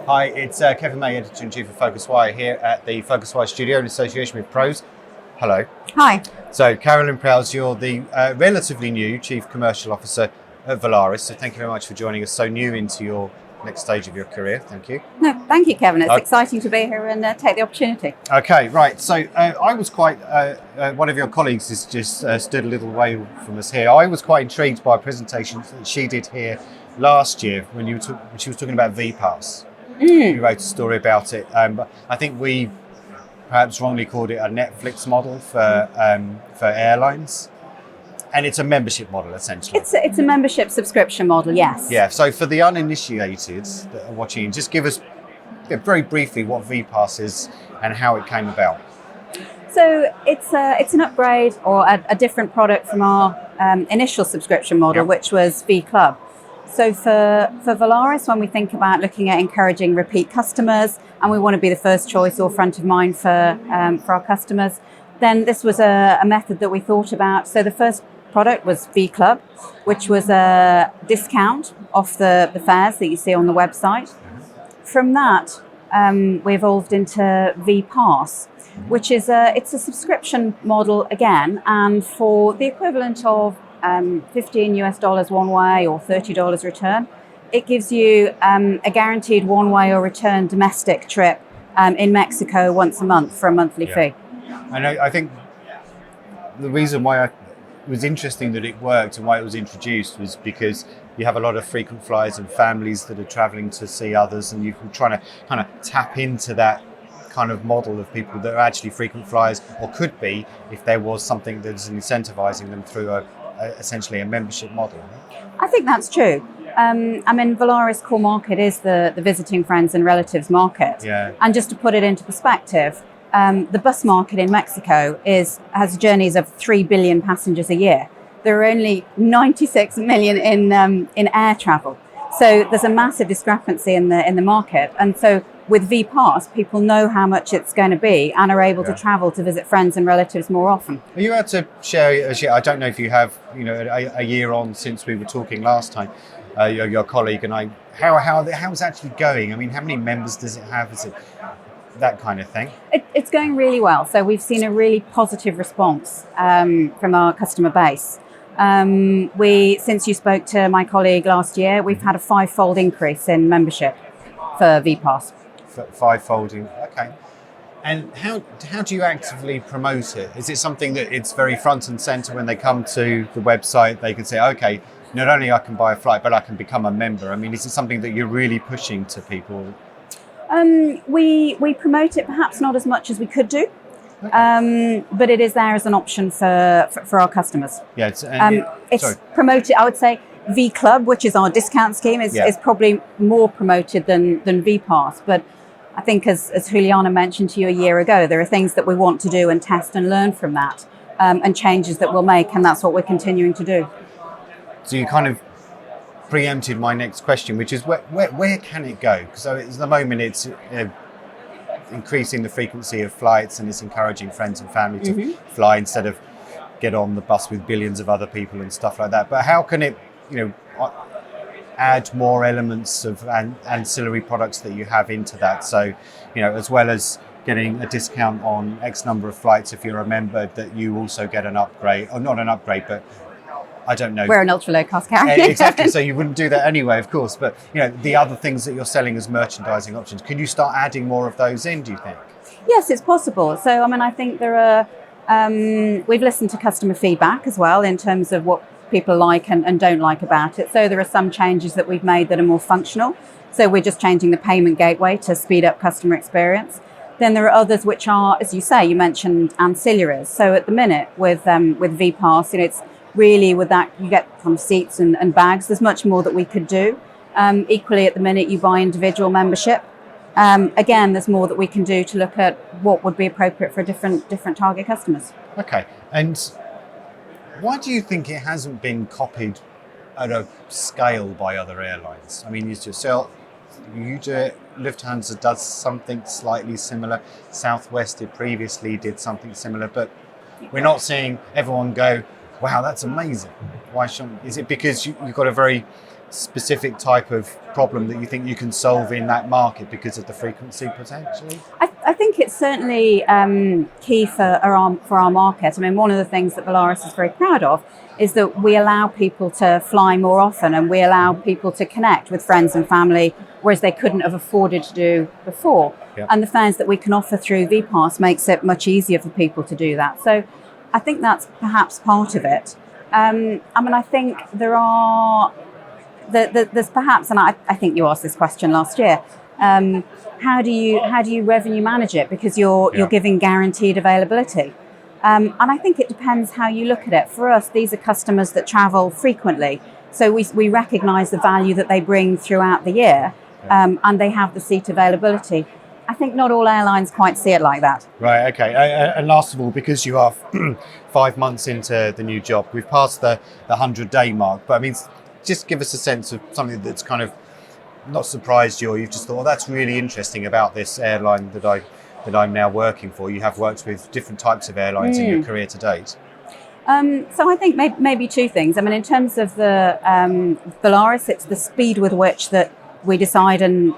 Hi, it's Kevin May, Editor-in-Chief of PhocusWire here at the PhocusWire studio in association with Prowse. Hello. Hi. So, Carolyn Prowse, you're the relatively new Chief Commercial Officer at Volaris, so thank you very much for joining us so new into your next stage of your career. Thank you. No, thank you, Kevin. It's exciting to be here and take the opportunity. Okay, right. So I was quite, one of your colleagues has just stood a little way from us here. I was quite intrigued by a presentation that she did here last year when she was talking about VPass. You wrote a story about it. But I think we perhaps wrongly called it a Netflix model for airlines. And it's a membership model, essentially. It's a membership subscription model, yes. Yeah, so for the uninitiated that are watching, just give us very briefly what VPass is and how it came about. So it's an upgrade or a different product from our initial subscription model, which was V Club. So for Volaris, when we think about looking at encouraging repeat customers, and we want to be the first choice or front of mind for our customers, then this was a method that we thought about. So the first product was V Club, which was a discount off the fares that you see on the website. From that, we evolved into V Pass, which is it's a subscription model again, and for the equivalent of $15 one way or $30 return, it gives you a guaranteed one way or return domestic trip in Mexico once a month for a monthly fee. And I think the reason why it was interesting that it worked and why it was introduced was because you have a lot of frequent flyers and families that are traveling to see others, and you're trying to kind of tap into that kind of model of people that are actually frequent flyers, or could be if there was something that's incentivizing them through essentially a membership model. I think that's true. I mean, Volaris' core market is the visiting friends and relatives market. Yeah. And just to put it into perspective, the bus market in Mexico has journeys of 3 billion passengers a year. There are only 96 million in air travel. So there's a massive discrepancy in the market. And so with VPass, people know how much it's going to be and are able to travel to visit friends and relatives more often. Are you able to share? I don't know if you have, a year on since we were talking last time, your colleague and I. How it's actually going? I mean, how many members does it have? Is it that kind of thing? It's going really well. So we've seen a really positive response from our customer base. Since you spoke to my colleague last year, we've had a 5-fold increase in membership for VPass. 5-folding, okay. And how do you actively promote it? Is it something that it's very front and center when they come to the website? They can say, okay, not only I can buy a flight, but I can become a member. I mean, is it something that you're really pushing to people? We promote it perhaps not as much as we could do, but it is there as an option for our customers. Yeah, it's promoted. I would say V Club, which is our discount scheme, is probably more promoted than VPass. But I think, as Juliana mentioned to you a year ago, there are things that we want to do and test and learn from that, and changes that we'll make, and that's what we're continuing to do. So you kind of preempted my next question, which is where can it go? Because at the moment it's increasing the frequency of flights, and it's encouraging friends and family to fly instead of get on the bus with billions of other people and stuff like that. But how can it, add more elements of ancillary products that you have into that? So, as well as getting a discount on X number of flights if you're a member, that you also get an upgrade, or not an upgrade, but I don't know. We're an ultra low cost carrier. Exactly. So you wouldn't do that anyway, of course. But the other things that you're selling as merchandising options, can you start adding more of those in, do you think? Yes, it's possible. So, I think there are, we've listened to customer feedback as well in terms of what people like and don't like about it. So there are some changes that we've made that are more functional. So we're just changing the payment gateway to speed up customer experience. Then there are others which are, as you say, you mentioned ancillaries. So at the minute with VPass, it's really with that, you get kind of seats and bags. There's much more that we could do. Equally, at the minute, you buy individual membership. Again, there's more that we can do to look at what would be appropriate for different target customers. Okay. And why do you think it hasn't been copied at a scale by other airlines? I mean, you do it, Lufthansa does something slightly similar, Southwest previously did something similar, but we're not seeing everyone go, wow, that's amazing. Why shouldn't? Is it because you've got a very specific type of problem that you think you can solve in that market because of the frequency potentially? I think it's certainly key for our market. I mean, one of the things that Volaris is very proud of is that we allow people to fly more often, and we allow people to connect with friends and family, whereas they couldn't have afforded to do before. Yep. And the fares that we can offer through VPass makes it much easier for people to do that. So I think that's perhaps part of it. I mean, I think there's perhaps, and I think you asked this question last year, how do you revenue manage it? Because you're giving guaranteed availability. And I think it depends how you look at it. For us, these are customers that travel frequently. So we recognise the value that they bring throughout the year, and they have the seat availability. I think not all airlines quite see it like that. Right, okay. And last of all, because you are 5 months into the new job, we've passed the 100-day mark, but I mean, just give us a sense of something that's kind of not surprised you, or you've just thought, well, that's really interesting about this airline that I'm now working for. You have worked with different types of airlines in your career to date. So I think maybe two things. I mean, in terms of the Volaris, it's the speed with which that we decide and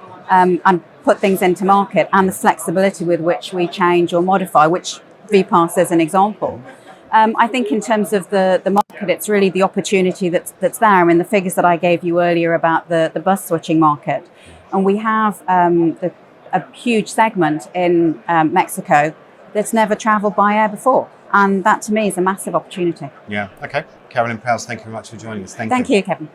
put things into market, and the flexibility with which we change or modify, which VPass is an example. I think in terms of the market, it's really the opportunity that's there. I mean, the figures that I gave you earlier about the bus switching market, and we have a huge segment in Mexico that's never travelled by air before, and that to me is a massive opportunity. Yeah. Okay. Carolyn Prowse, thank you very much for joining us. Thank you, Kevin.